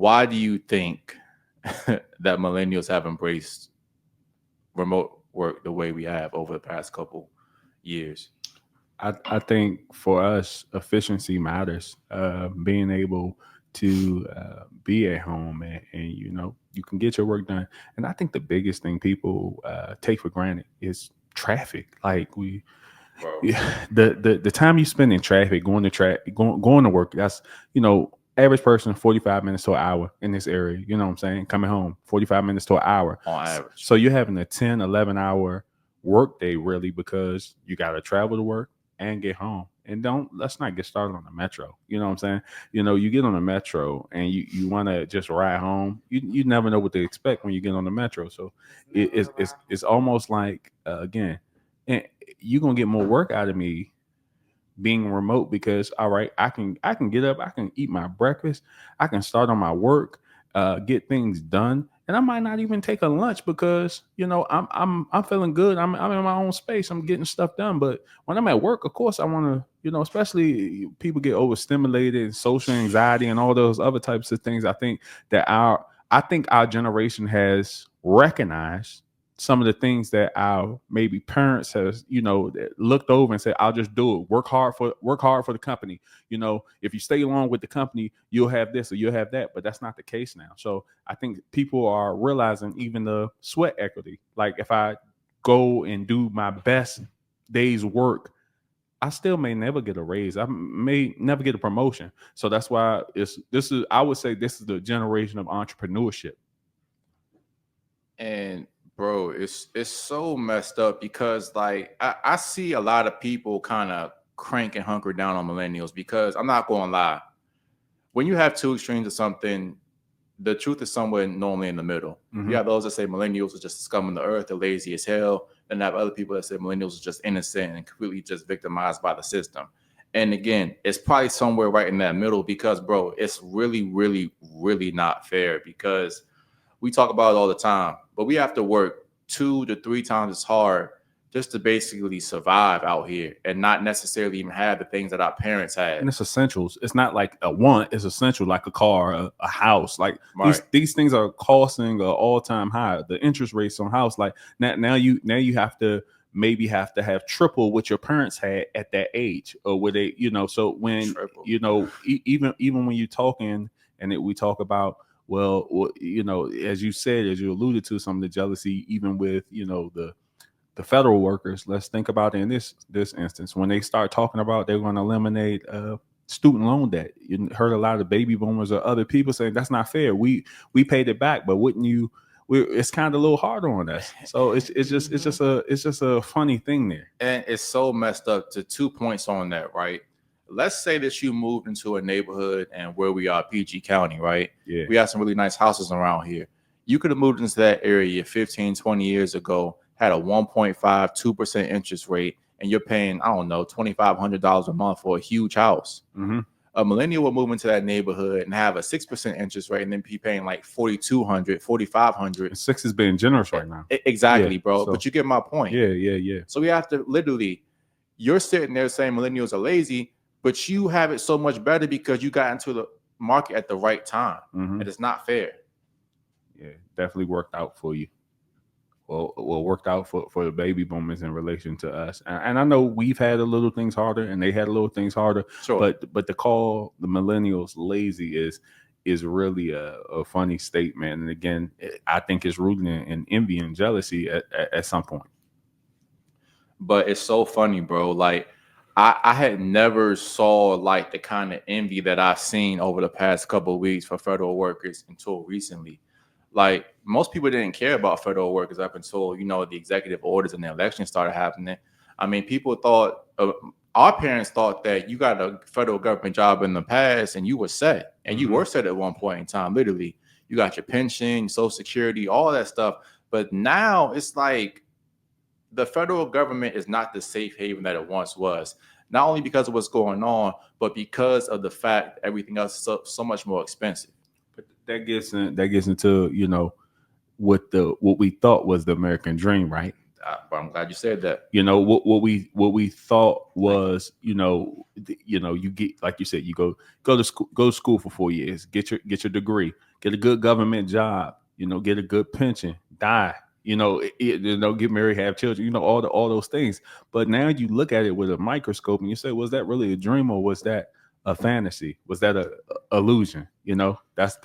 why do you think that millennials have embraced remote work the way we have over the past couple years? I think for us, efficiency matters. Being able to be at home and you can get your work done. And I think the biggest thing people take for granted is traffic. Like Bro. yeah, the time you spend in traffic, going to work. That's average person 45 minutes to an hour in this area. You know what I'm saying? Coming home 45 minutes to an hour On average. So you're having a 10, 11 hour work day really because you got to travel to work and get home. And let's not get started on the metro. You know what I'm saying? You get on the metro and you want to just ride home. You never know what to expect when you get on the metro. So it's almost like again, and you're gonna get more work out of me being remote because all right, I can get up, I can eat my breakfast, I can start on my work, get things done, and I might not even take a lunch because I'm feeling good. I'm in my own space. I'm getting stuff done. But when I'm at work, of course, I want to especially people get overstimulated, social anxiety, and all those other types of things. I think our generation has recognized some of the things that our maybe parents has looked over and said, I'll just do it. Work hard for the company. If you stay along with the company, you'll have this or you'll have that. But that's not the case now. So I think people are realizing even the sweat equity. Like if I go and do my best day's work, I still may never get a raise. I may never get a promotion. So that's why I would say this is the generation of entrepreneurship. And bro, it's so messed up because like I see a lot of people kind of crank and hunker down on millennials because I'm not going to lie. When you have two extremes of something, the truth is somewhere normally in the middle. Mhm. You have those that say millennials are just scum of the earth, they're lazy as hell. Then have other people that say millennials are just innocent and completely just victimized by the system. And again, it's probably somewhere right in that middle because, bro, it's really, really, really not fair because we talk about it all the time, but we have to work 2 to 3 times as hard just to basically survive out here and not necessarily even have the things that our parents had. And it's essentials. It's not like a want. It's essential, like a car, a house. Like Right. these things are costing an all-time high. The interest rates on house, like now you have to maybe have to have triple what your parents had at that age, or where they, So when Triple. even when you're talking and we talk about. Well, as you said, as you alluded to, some of the jealousy, even with the federal workers. Let's think about it in this instance when they start talking about they're going to eliminate student loan debt. You heard a lot of baby boomers or other people saying that's not fair. We paid it back, but wouldn't you? It's kind of a little harder on us. So it's just a funny thing there, and it's so messed up. To 2 points on that, right? Let's say that you moved into a neighborhood and where we are, PG County, right? Yeah. We have some really nice houses around here. You could have moved into that area 15, 20 years ago, had a 1.5, 2% interest rate, and you're paying, I don't know, $2,500 a month for a huge house. Mm-hmm. A millennial will move into that neighborhood and have a 6% interest rate and then be paying like $4,200, $4,500. 6 is being generous right now. Exactly, Yeah, bro. so- But you get my point. Yeah. So we have to literally, you're sitting there saying millennials are lazy, but you have it so much better because you got into the market at the right time. Mhm. And it's not fair. Yeah, definitely worked out for you. Well, worked out for the baby boomers in relation to us. And I know we've had a little things harder, and they had a little things harder. Sure. But to call the millennials lazy is really a funny statement. And again, I think it's rooted in envy and jealousy at some point. But it's so funny, bro. Like I had never saw like the kind of envy that I've seen over the past couple of weeks for federal workers until recently. Like most people didn't care about federal workers up until the executive orders and the election started happening. I mean, people thought our parents thought that you got a federal government job in the past and you were set, and you were set at one point in time. Literally, you got your pension, Social Security, all that stuff. But now it's like the federal government is not the safe haven that it once was. Not only because of what's going on, but because of the fact that everything else is so much more expensive. But that gets into what we thought was the American dream, right? I'm glad you said that. You know what we thought was, you get, like you said, you go to school for 4 years, get your degree, get a good government job, get a good pension, die, get married, have children, all those things. But now you look at it with a microscope and you say, was that really a dream, or was that a fantasy? Was that a illusion? That's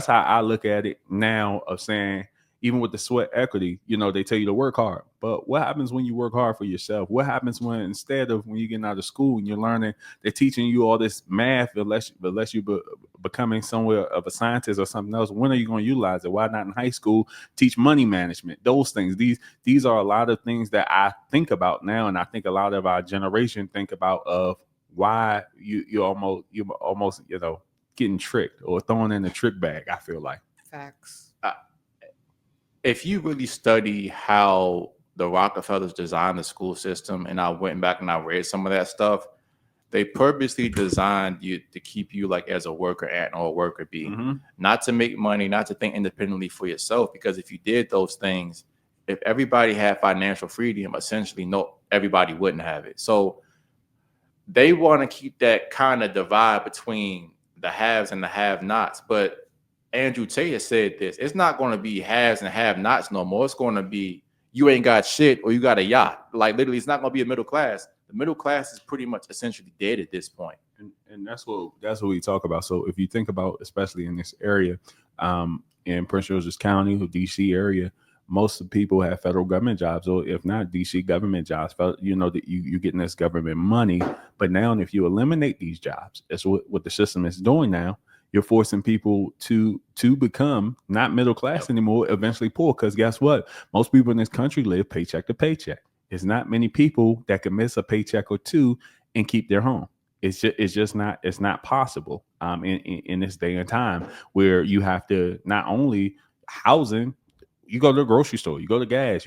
how I look at it now, of saying, even with the sweat equity, they tell you to work hard. But what happens when you work hard for yourself? What happens when, instead of when you're getting out of school and you're learning, they're teaching you all this math, unless you becoming somewhere of a scientist or something else? When are you going to utilize it? Why not in high school teach money management? Those things. These are a lot of things that I think about now, and I think a lot of our generation think about, of why you're almost getting tricked or thrown in the trick bag, I feel like. Facts. If you really study how the Rockefellers designed the school system, and I went back and I read some of that stuff, they purposely designed you to keep you like as a worker ant or a worker bee, not to make money, not to think independently for yourself. Because if you did those things, if everybody had financial freedom, essentially, no, everybody wouldn't have it. So they want to keep that kind of divide between the haves and the have-nots. But Andrew Tate said this: it's not going to be haves and have-nots no more. It's going to be you ain't got shit or you got a yacht. Like, literally, it's not going to be a middle class. The middle class is pretty much essentially dead at this point. And that's what we talk about. So if you think about, especially in this area, in Prince George's County, or DC area, most of the people have federal government jobs, or if not DC government jobs. That you're getting this government money. But now, if you eliminate these jobs, that's what the system is doing now. You're forcing people to become not middle class anymore, eventually poor. Because guess what? Most people in this country live paycheck to paycheck. There's not many people that can miss a paycheck or two and keep their home. It's just not possible in this day and time, where you have to, not only housing, you go to the grocery store, you go to gas,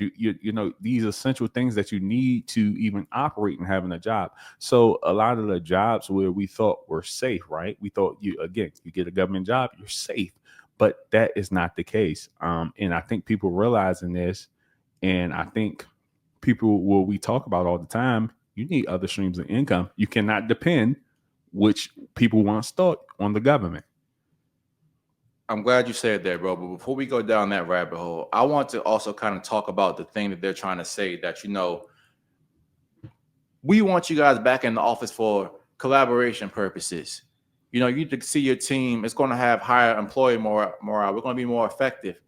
these essential things that you need to even operate and having a job. So a lot of the jobs where we thought were safe, right? We thought you get a government job, you're safe, but that is not the case. And I think people realizing this, and I think people, what we talk about all the time, you need other streams of income. You cannot depend, which people want to start, on the government. I'm glad you said that, bro. But before we go down that rabbit hole, I want to also kind of talk about the thing that they're trying to say, that, we want you guys back in the office for collaboration purposes. You to see your team. It's going to have higher employee morale. We're going to be more effective.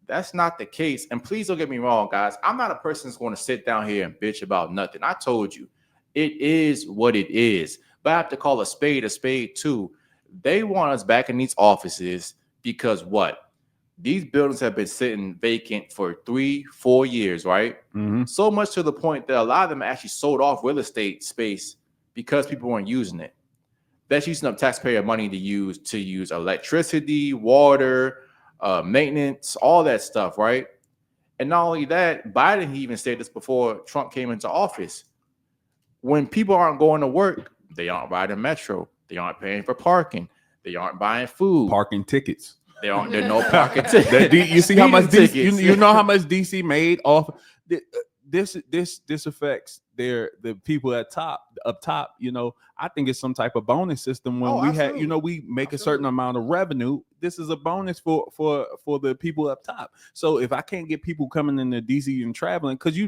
That's not the case. And please don't get me wrong, guys. I'm not a person that's going to sit down here and bitch about nothing. I told you, it is what it is. But I have to call a spade too. They want us back in these offices because what? These buildings have been sitting vacant for 3-4 years, right? So much to the point that a lot of them actually sold off real estate space because people weren't using it. That's using up taxpayer money to use electricity, water, maintenance, all that stuff, right? And not only that, Biden, he even said this before Trump came into office. When people aren't going to work, they aren't riding metro. They aren't paying for parking. They aren't buying food. Parking tickets. There's no parking tickets. You see how much DC, you know how much DC made off this affects the people up top. I think it's some type of bonus system when we make a certain amount of revenue. This is a bonus for the people up top. So if I can't get people coming into DC and traveling, because you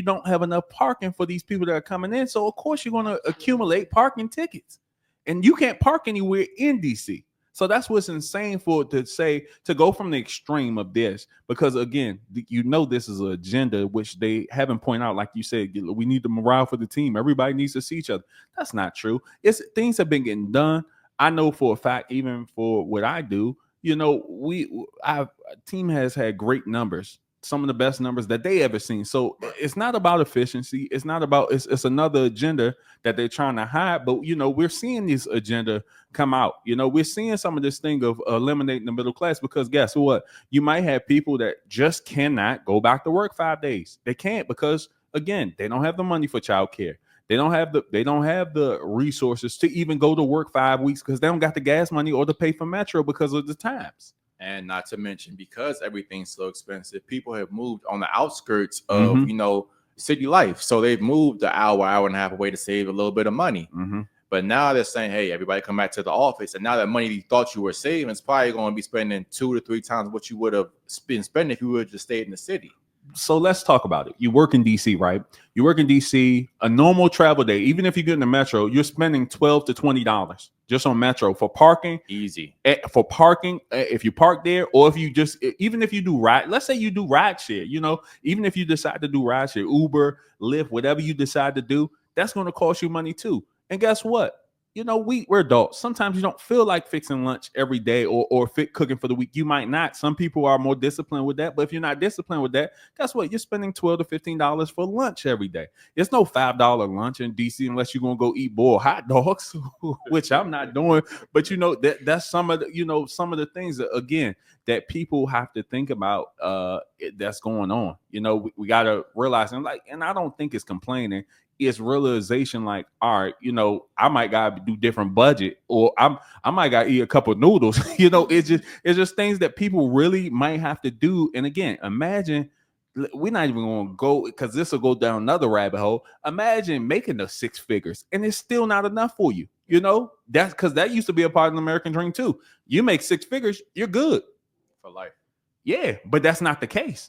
don't have enough parking for these people that are coming in, so of course you're going to accumulate parking tickets, and you can't park anywhere in DC. So that's what's insane to go from the extreme of this, because again, this is an agenda which they haven't pointed out. Like you said, we need the morale for the team. Everybody needs to see each other. That's not true. Things have been getting done. I know for a fact, even for what I do, our team has had great numbers, some of the best numbers that they ever seen. So it's not about efficiency. It's not about, it's another agenda that they're trying to hide. But, we're seeing this agenda come out. We're seeing some of this thing of eliminating the middle class, because guess what? You might have people that just cannot go back to work 5 days. They can't, because again, they don't have the money for childcare. They don't have the resources to even go to work 5 weeks, because they don't got the gas money or to pay for metro because of the times. And not to mention, because everything's so expensive, people have moved on the outskirts of, Mm-hmm. city life. So they've moved the hour and a half away to save a little bit of money. Mm-hmm. But now they're saying, hey, everybody come back to the office. And now that money you thought you were saving is probably going to be spending 2 to 3 times what you would have been spending if you would have just stayed in the city. So let's talk about it. You work in DC, right? You work in DC, a normal travel day, even if you get in the metro, you're spending $12 to $20 just on metro for parking. Easy. For parking, if you park there, or if you just, even if you do ride, let's say you do ride share, even if you decide to do ride share, Uber, Lyft, whatever you decide to do, that's going to cost you money too. And guess what? We're adults. Sometimes you don't feel like fixing lunch every day or cooking for the week. You might not. Some people are more disciplined with that. But if you're not disciplined with that, guess what? You're spending $12 to $15 for lunch every day. It's no $5 lunch in DC unless you're gonna go eat boiled hot dogs, which I'm not doing. But that's some of the things that, again, that people have to think about that's going on. We gotta realize, and I don't think it's complaining. It's realization, like, all right, I might gotta do different budget, or I might gotta eat a couple of noodles. It's just things that people really might have to do. And again, imagine, we're not even gonna go, because this will go down another rabbit hole. Imagine making the 6 figures and it's still not enough for you. That's because that used to be a part of the American dream too. You make 6 figures, you're good For life. Yeah, but that's not the case.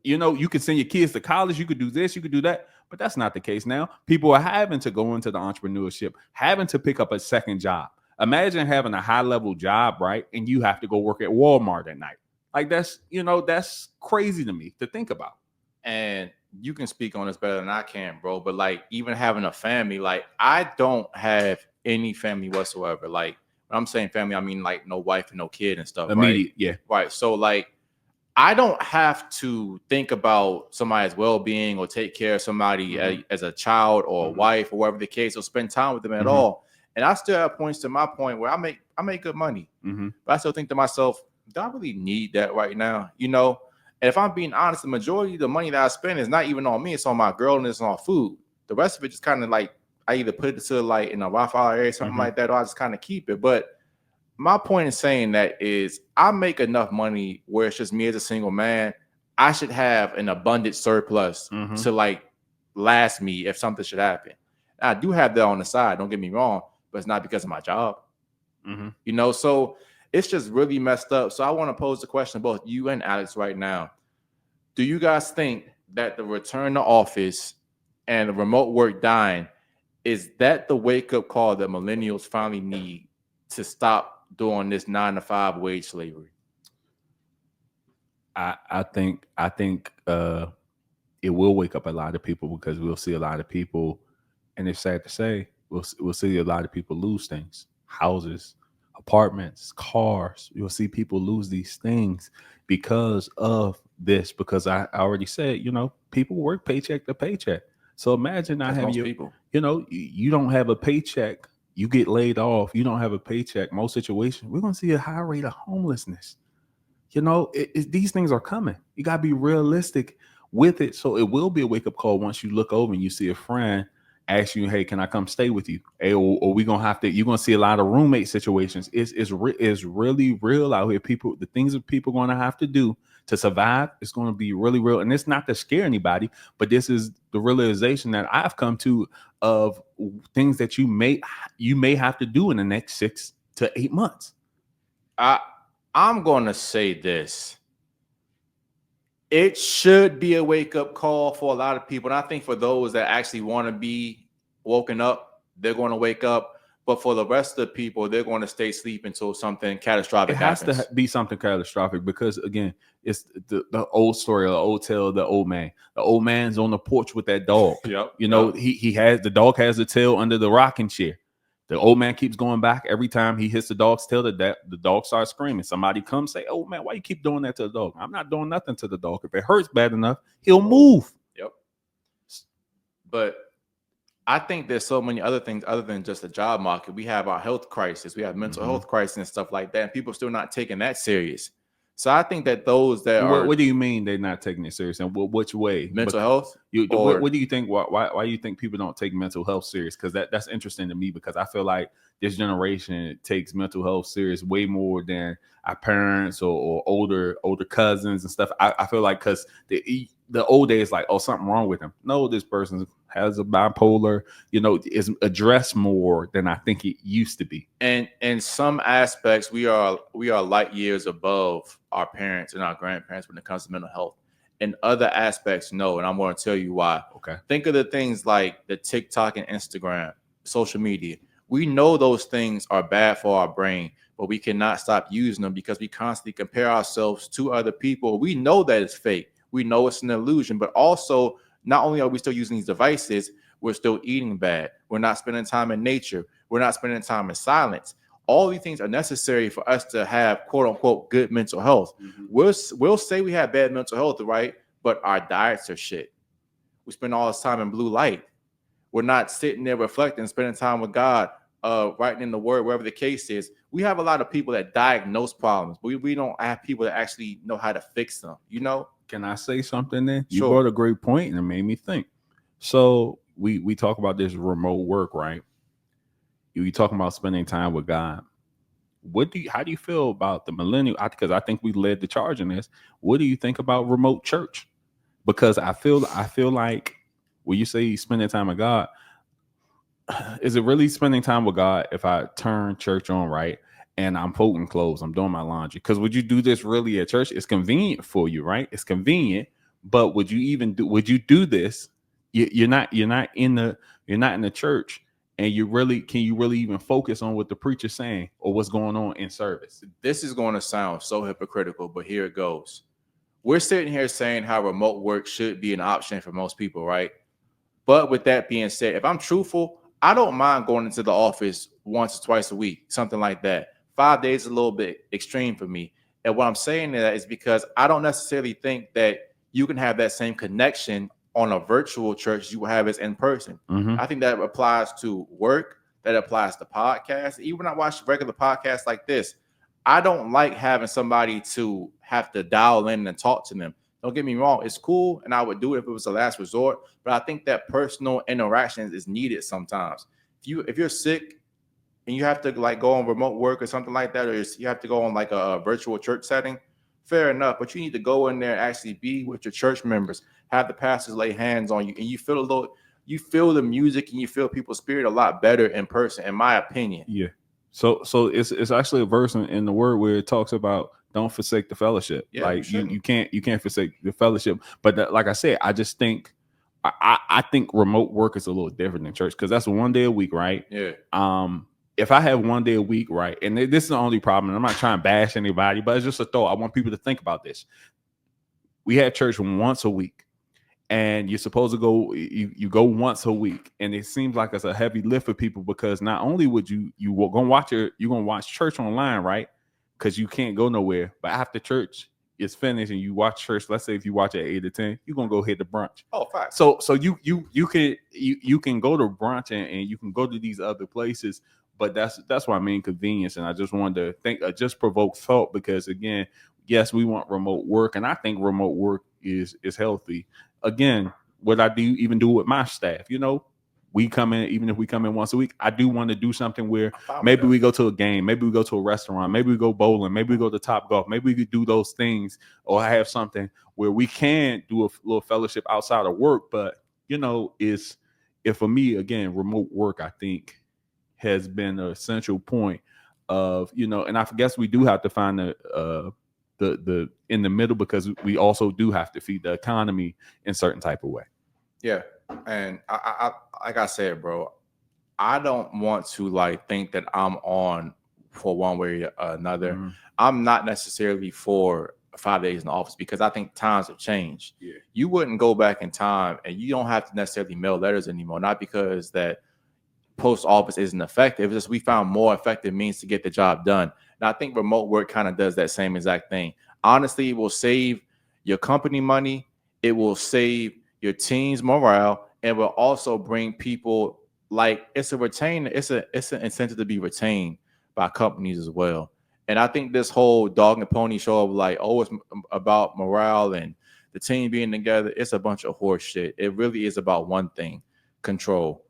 You could send your kids to college, you could do this, you could do that, but that's not the case now. People are having to go into the entrepreneurship, having to pick up a second job. Imagine having a high-level job, right? And you have to go work at Walmart at night. Like, that's crazy to me to think about. And you can speak on this better than I can, bro. But like, even having a family, like, I don't have any family whatsoever. Like, when I'm saying family, I mean like no wife and no kid and stuff. Immediate, right? yeah. Right. So like, I don't have to think about somebody's well-being or take care of somebody as a child or a wife or whatever the case, or spend time with them at all. And I still have points to my point where I make good money, but I still think to myself, do I really need that right now? And if I'm being honest, the majority of the money that I spend is not even on me; it's on my girl and it's on food. The rest of it just kind of like, I either put it to like in a Wi-Fi area, something like that, or I just kind of keep it. But my point in saying that is, I make enough money where it's just me as a single man. I should have an abundant surplus to like last me if something should happen. I do have that on the side, don't get me wrong, but it's not because of my job. So it's just really messed up. So I want to pose the question to both you and Alex right now. Do you guys think that the return to office and the remote work dying, is that the wake-up call that millennials finally need to stop doing this 9-to-5 wage slavery? I think it will wake up a lot of people, because we'll see a lot of people, and it's sad to say, we'll see a lot of people lose things, houses, apartments, cars. You'll see people lose these things because of this. Because I already said, people work paycheck to paycheck. So imagine not having people. You don't have a paycheck. You get laid off. You don't have a paycheck. Most situations, we're going to see a high rate of homelessness. These things are coming. You got to be realistic with it. So it will be a wake-up call once you look over and you see a friend ask you, hey, can I come stay with you? Hey, or we going to have to, you're going to see a lot of roommate situations. It's really real out here. The things that people going to have to do to survive, it's going to be really real. And it's not to scare anybody, but this is the realization that I've come to of things that you may have to do in the next 6 to 8 months. I'm going to say this. It should be a wake-up call for a lot of people. And I think for those that actually want to be woken up, they're going to wake up. But for the rest of the people, they're going to stay asleep until something catastrophic happens. It has to be something catastrophic, because, again, it's the old story, the old tale of the old man. The old man's on the porch with that dog. He has, the dog has the tail under the rocking chair. The old man keeps going back. Every time he hits the dog's tail, the dog starts screaming. Somebody comes, say, "Oh man, why you keep doing that to the dog?" I'm not doing nothing to the dog. If it hurts bad enough, he'll move. Yep. But I think there's so many other things other than just the job market. We have our health crisis. We have mental health crisis and stuff like that. And people are still not taking that serious. So I think that those that What, are what do you mean they're not taking it serious, and which way? mental health or What do you think? Why do you think people don't take mental health serious? Because that's interesting to me, because I feel like this generation takes mental health serious way more than our parents or older cousins and stuff. I feel like because the old days, like, oh, something wrong with him. No, this person has a bipolar. Is addressed more than I think it used to be. and in some aspects we are light years above our parents and our grandparents when it comes to mental health. In other aspects, no, and I'm going to tell you why. Okay. Think of the things like the TikTok and Instagram, social media. We know those things are bad for our brain, but we cannot stop using them because we constantly compare ourselves to other people. We know that it's fake. We know it's an illusion, but also not only are we still using these devices, we're still eating bad. We're not spending time in nature. We're not spending time in silence. All these things are necessary for us to have quote unquote good mental health. Mm-hmm. We'll say we have bad mental health, right? But our diets are shit. We spend all this time in blue light. We're not sitting there reflecting, spending time with God, writing in the word, wherever the case is. We have a lot of people that diagnose problems, but we don't have people that actually know how to fix them, Can I say something then? You Sure. brought a great point and it made me think. So we talk about this remote work, right? You talking about spending time with God. How do you feel about the millennial? Because I think we led the charge in this. What do you think about remote church? Because I feel like when you say spending time with God, is it really spending time with God if I turn church on, right? And I'm folding clothes, I'm doing my laundry? Because would you do this really at church? It's convenient for you, right? It's convenient, but would you do this? You're not in the church, and can you really even focus on what the preacher's saying or what's going on in service? This is going to sound so hypocritical, but here it goes. We're sitting here saying how remote work should be an option for most people, right? But with that being said, if I'm truthful, I don't mind going into the office once or twice a week, something like that. 5 days is a little bit extreme for me. And what I'm saying that is because I don't necessarily think that you can have that same connection on a virtual church as you have as in person. Mm-hmm. I think that applies to work, that applies to podcasts. Even when I watch regular podcasts like this, I don't like having somebody to have to dial in and talk to them. Don't get me wrong, it's cool, and I would do it if it was the last resort. But I think that personal interaction is needed sometimes. If you're sick and you have to like go on remote work or something like that, or you have to go on like a virtual church setting, fair enough. But you need to go in there and actually be with your church members, have the pastors lay hands on you, and you feel the music and you feel people's spirit a lot better in person, in my opinion. Yeah. So it's actually a verse in the word where it talks about don't forsake the fellowship. Yeah, like you can't forsake the fellowship. But like I said, I just think I think remote work is a little different than church because that's 1 day a week, right? Yeah. If I have 1 day a week, right, and this is the only problem. I'm not trying to bash anybody, but it's just a thought. I want people to think about this. We have church once a week. And you're supposed to go, you go once a week, and it seems like it's a heavy lift for people because not only would you're gonna watch church online, right? Because you can't go nowhere. But after church is finished and you watch church, let's say if you watch at 8 or 10, you're gonna go hit the brunch. Oh, fine. So you can go to brunch and you can go to these other places, but that's what I mean convenience. And I just wanted to just provoke thought because again, yes, we want remote work, and I think remote work is healthy. Again, what I even do with my staff, we come in, even if we come in once a week, I do want to do something where maybe we go to a game, maybe we go to a restaurant, maybe we go bowling, maybe we go to Top Golf, maybe we could do those things, or have something where we can do a little fellowship outside of work. But if for me, again, remote work, I think has been an essential point of, and I guess we do have to find the in the middle because we also do have to feed the economy in certain type of way. Yeah. And I like I said, bro, I don't want to like think that I'm on for one way or another. Mm-hmm. I'm not necessarily for 5 days in the office because I think times have changed. Yeah. You wouldn't go back in time and you don't have to necessarily mail letters anymore. Not because that post office isn't effective. It's just we found more effective means to get the job done. And I think remote work kind of does that same exact thing. Honestly, it will save your company money. It will save your team's morale, and will also bring people like it's an incentive to be retained by companies as well. And I think this whole dog and pony show of like, oh, it's about morale and the team being together, it's a bunch of horse shit. It really is about one thing: control.